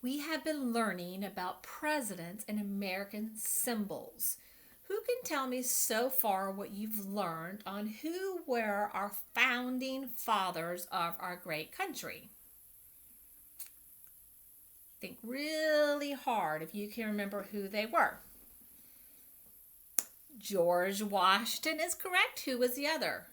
We have been learning about presidents and American symbols. Who can tell me so far what you've learned on who were our founding fathers of our great country? Think really hard if you can remember who they were. George Washington is correct. Who was the other?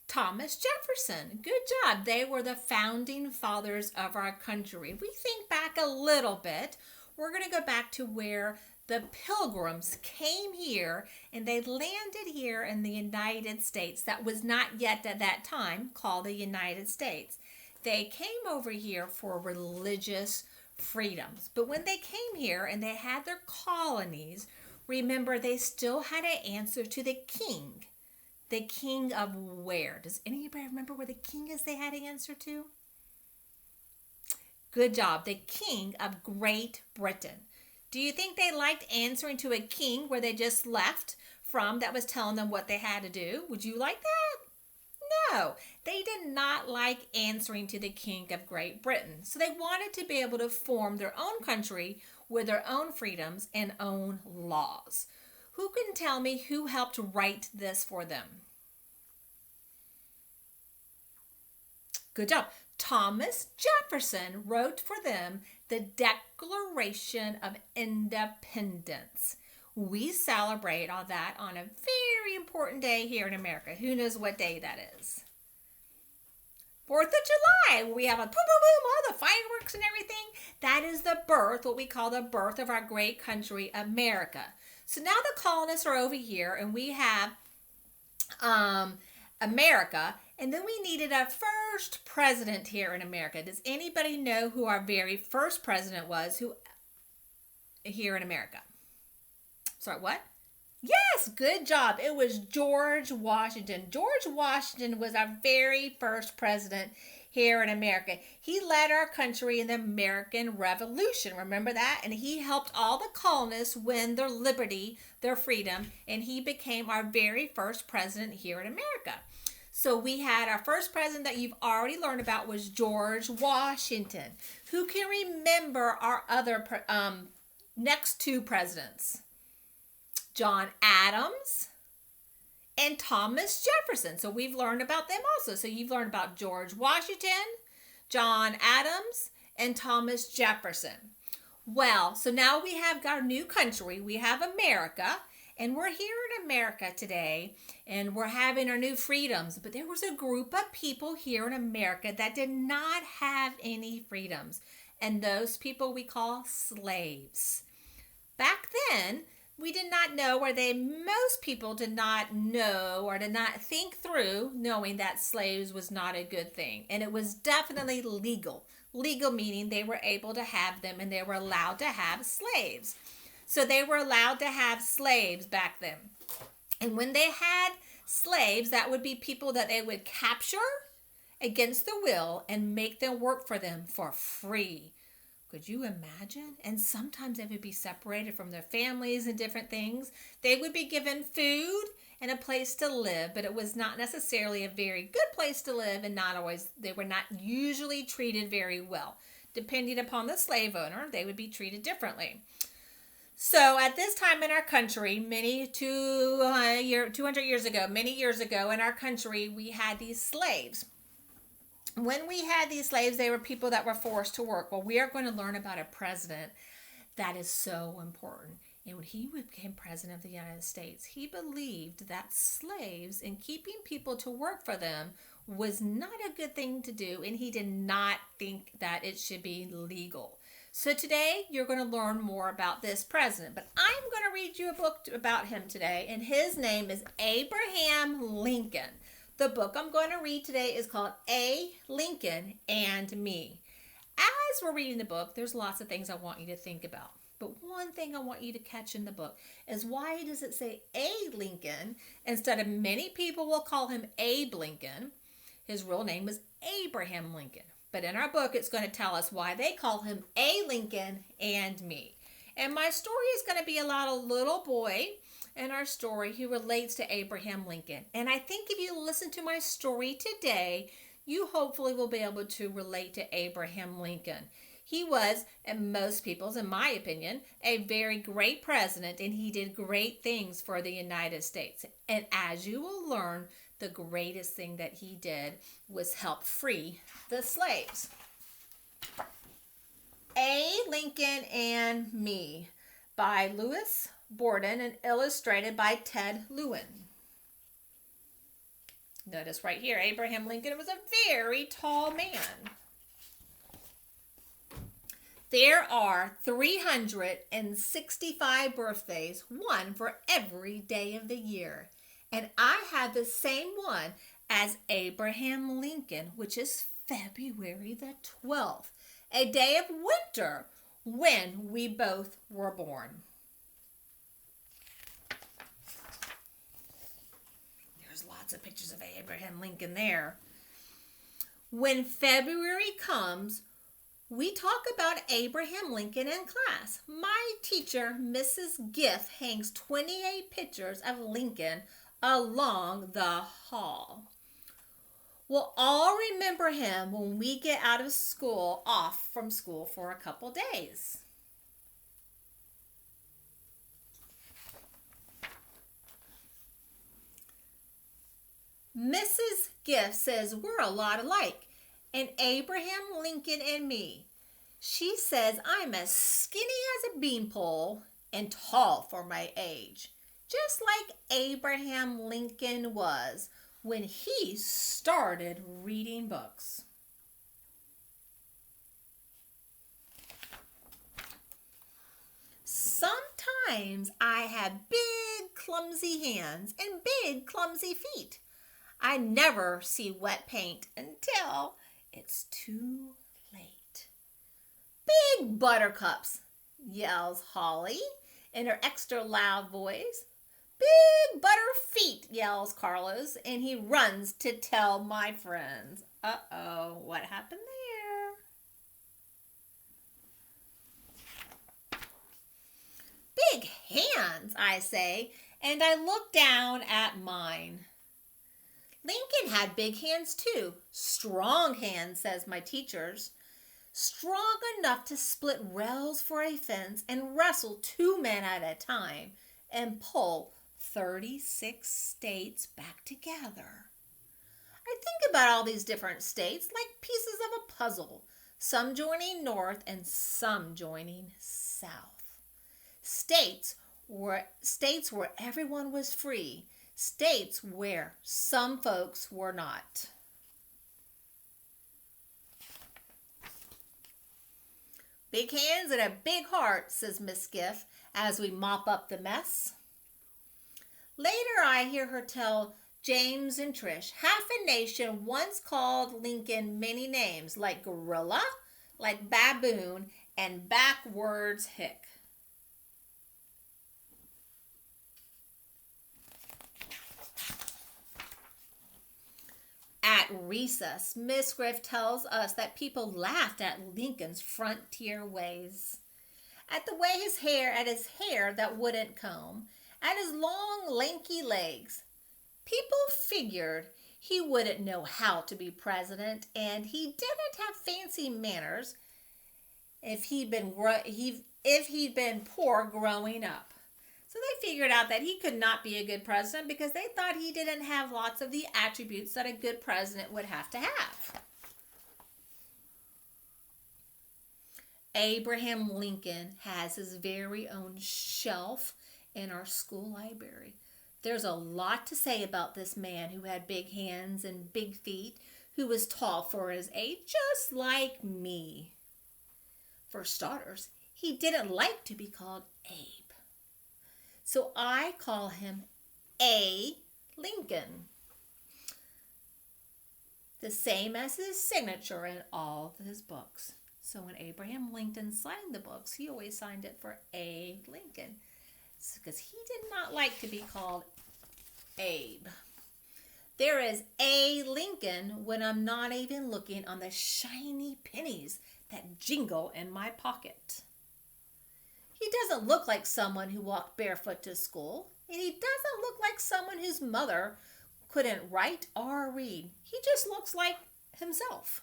Thomas Jefferson. Good job. They were the founding fathers of our country. If we think back a little bit, we're going to go back to where the pilgrims came here and they landed here in the United States. That was not yet at that time called the United States. They came over here for religious freedoms. But when they came here and they had their colonies, remember they still had to answer to the king. The king of where? Does anybody remember where the king is they had to answer to? Good job. The king of Great Britain. Do you think they liked answering to a king where they just left from that was telling them what they had to do? Would you like that? No, they did not like answering to the king of Great Britain. So they wanted to be able to form their own country with their own freedoms and own laws. Who can tell me who helped write this for them? Good job. Thomas Jefferson wrote for them the Declaration of Independence. We celebrate all that on a very important day here in America. Who knows what day that is? 4th of July. We have a boom, boom, boom, all the fireworks and everything. That is the birth, what we call the birth of our great country, America. So now the colonists are over here and we have America, and then we needed a first president here in America. Does anybody know who our very first president was here in America? Sorry, what? Yes, good job. It was George Washington. George Washington was our very first president here in America. He led our country in the American Revolution. Remember that? And he helped all the colonists win their liberty, their freedom, and he became our very first president here in America. So we had our first president that you've already learned about was George Washington. Who can remember our other next two presidents? John Adams and Thomas Jefferson. So we've learned about them also. So you've learned about George Washington, John Adams, and Thomas Jefferson. Well, so now we have our new country. We have America, and we're here in America today, and we're having our new freedoms. But there was a group of people here in America that did not have any freedoms, and those people we call slaves. Back then, we did not know, or most people did not know or did not think through knowing that slaves was not a good thing. And it was definitely legal. Legal meaning they were able to have them and they were allowed to have slaves. So they were allowed to have slaves back then. And when they had slaves, that would be people that they would capture against their will and make them work for them for free. Could you imagine? And sometimes they would be separated from their families and different things. They would be given food and a place to live, but it was not necessarily a very good place to live, and they were not usually treated very well. Depending upon the slave owner, they would be treated differently. So at this time in our country, 200 years ago, many years ago in our country, we had these slaves. When we had these slaves, they were people that were forced to work. Well, we are going to learn about a president that is so important. And when he became president of the United States, he believed that slaves and keeping people to work for them was not a good thing to do. And he did not think that it should be legal. So today, you're going to learn more about this president. But I'm going to read you a book about him today. And his name is Abraham Lincoln. The book I'm going to read today is called A. Lincoln and Me. As we're reading the book, there's lots of things I want you to think about. But one thing I want you to catch in the book is why does it say A. Lincoln instead of many people will call him Abe Lincoln. His real name was Abraham Lincoln. But in our book, it's going to tell us why they call him A. Lincoln and Me. And my story is going to be about a little boy in our story who relates to Abraham Lincoln. And I think if you listen to my story today, you hopefully will be able to relate to Abraham Lincoln. He was, in most people's, in my opinion, a very great president, and he did great things for the United States. And as you will learn, the greatest thing that he did was help free the slaves. A. Lincoln and Me by Lewis Borden and illustrated by Ted Lewin. Notice right here, Abraham Lincoln was a very tall man. There are 365 birthdays, one for every day of the year. And I have the same one as Abraham Lincoln, which is February the 12th, a day of winter when we both were born. There's lots of pictures of Abraham Lincoln there. When February comes, we talk about Abraham Lincoln in class. My teacher, Mrs. Giff, hangs 28 pictures of Lincoln along the hall. We'll all remember him when we get off from school for a couple days. Mrs. Giff says we're a lot alike, and Abraham Lincoln and me. She says I'm as skinny as a beanpole and tall for my age, just like Abraham Lincoln was when he started reading books. Sometimes I have big, clumsy hands and big, clumsy feet. I never see wet paint until it's too late. Big buttercups, yells Holly in her extra loud voice. Big butter feet, yells Carlos, and he runs to tell my friends. Uh-oh, what happened there? Big hands, I say, and I look down at mine. Lincoln had big hands too. Strong hands, says my teachers. Strong enough to split rails for a fence and wrestle 2 men at a time and pull 36 states back together. I think about all these different states like pieces of a puzzle, some joining north and some joining south. States where everyone was free. States where some folks were not. Big hands and a big heart, says Miss Giff, as we mop up the mess. Later I hear her tell James and Trish, half a nation once called Lincoln many names, like gorilla, like baboon, and backwards hick. At recess, Miss Griff tells us that people laughed at Lincoln's frontier ways, at his hair that wouldn't comb, at his long, lanky legs. People figured he wouldn't know how to be president, and he didn't have fancy manners if he'd been poor growing up. So they figured out that he could not be a good president because they thought he didn't have lots of the attributes that a good president would have to have. Abraham Lincoln has his very own shelf in our school library. There's a lot to say about this man who had big hands and big feet, who was tall for his age, just like me. For starters, he didn't like to be called Abe. So I call him A. Lincoln. The same as his signature in all of his books. So when Abraham Lincoln signed the books, he always signed it for A. Lincoln. Because he did not like to be called Abe. There is A. Lincoln when I'm not even looking on the shiny pennies that jingle in my pocket. He doesn't look like someone who walked barefoot to school, and he doesn't look like someone whose mother couldn't write or read. He just looks like himself.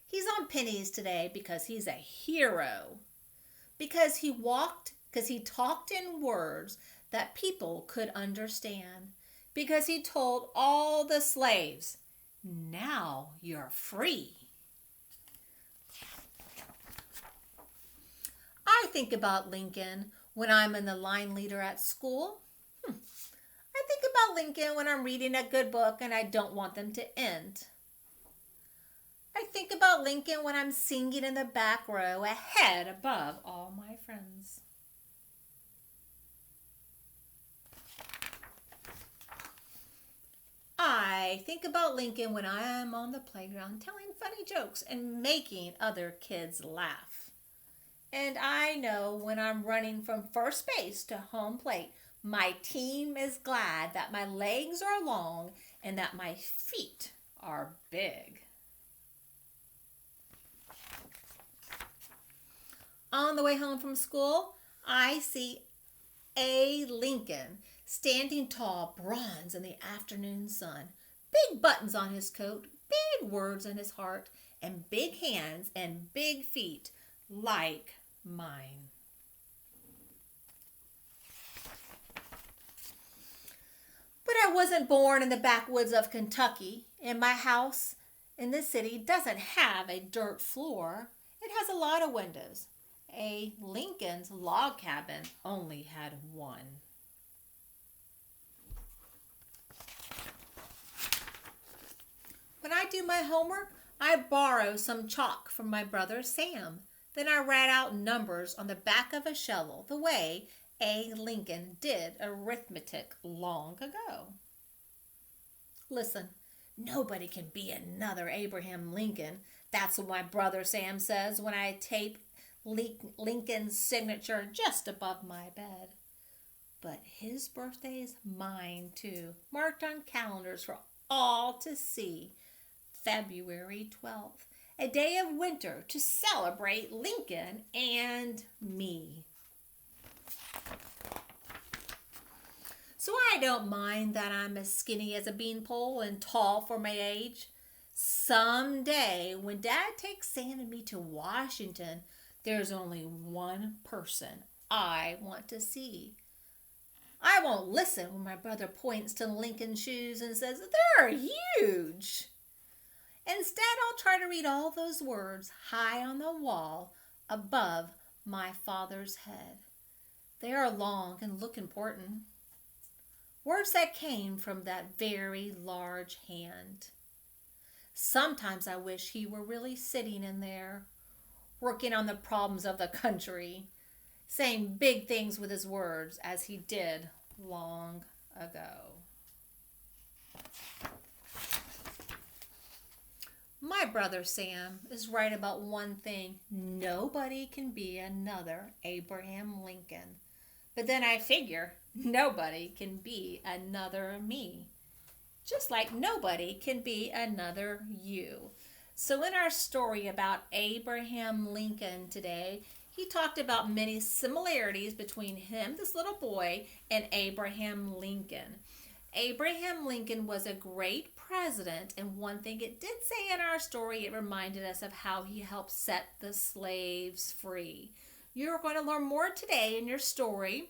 He's found pennies today because he's a hero. Because he talked in words that people could understand. Because he told all the slaves, now you're free. I think about Lincoln when I'm in the line leader at school. I think about Lincoln when I'm reading a good book and I don't want them to end. I think about Lincoln when I'm singing in the back row, ahead above all my friends. I think about Lincoln when I'm on the playground telling funny jokes and making other kids laugh. And I know when I'm running from first base to home plate, my team is glad that my legs are long and that my feet are big. On the way home from school, I see A. Lincoln standing tall, bronze in the afternoon sun. Big buttons on his coat, big words in his heart, and big hands and big feet like mine. But I wasn't born in the backwoods of Kentucky, and my house in this city doesn't have a dirt floor. It has a lot of windows. A. Lincoln's log cabin only had one. When I do my homework, I borrow some chalk from my brother Sam. Then I write out numbers on the back of a shovel the way A. Lincoln did arithmetic long ago. Listen, nobody can be another Abraham Lincoln. That's what my brother Sam says when I tape Lincoln's signature just above my bed. But his birthday is mine too, marked on calendars for all to see. February 12th, a day of winter to celebrate Lincoln and me. So I don't mind that I'm as skinny as a beanpole and tall for my age. Someday, when Dad takes Sam and me to Washington, there's only one person I want to see. I won't listen when my brother points to Lincoln's shoes and says, they're huge. Instead, I'll try to read all those words high on the wall above my father's head. They are long and look important. Words that came from that very large hand. Sometimes I wish he were really sitting in there, working on the problems of the country, saying big things with his words as he did long ago. My brother Sam is right about one thing. Nobody can be another Abraham Lincoln. But then I figure nobody can be another me. Just like nobody can be another you. So in our story about Abraham Lincoln today, he talked about many similarities between him, this little boy, and Abraham Lincoln. Abraham Lincoln was a great president, and one thing it did say in our story, it reminded us of how he helped set the slaves free. You're going to learn more today in your story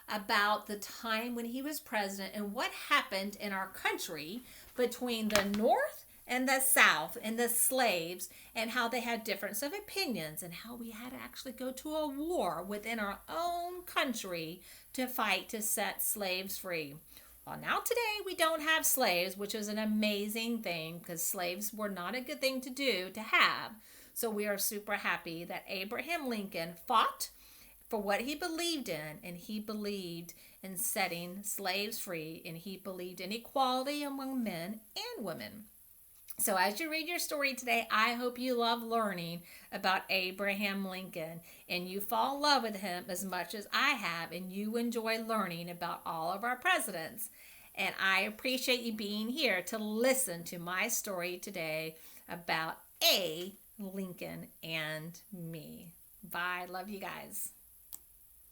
about the time when he was president and what happened in our country between the North and the South and the slaves, and how they had difference of opinions, and how we had to actually go to a war within our own country to fight to set slaves free. Well, now today we don't have slaves, which is an amazing thing because slaves were not a good thing to do to have. So we are super happy that Abraham Lincoln fought for what he believed in, and he believed in setting slaves free, and he believed in equality among men and women. So as you read your story today, I hope you love learning about Abraham Lincoln and you fall in love with him as much as I have, and you enjoy learning about all of our presidents. And I appreciate you being here to listen to my story today about A. Lincoln and me. Bye. Love you guys.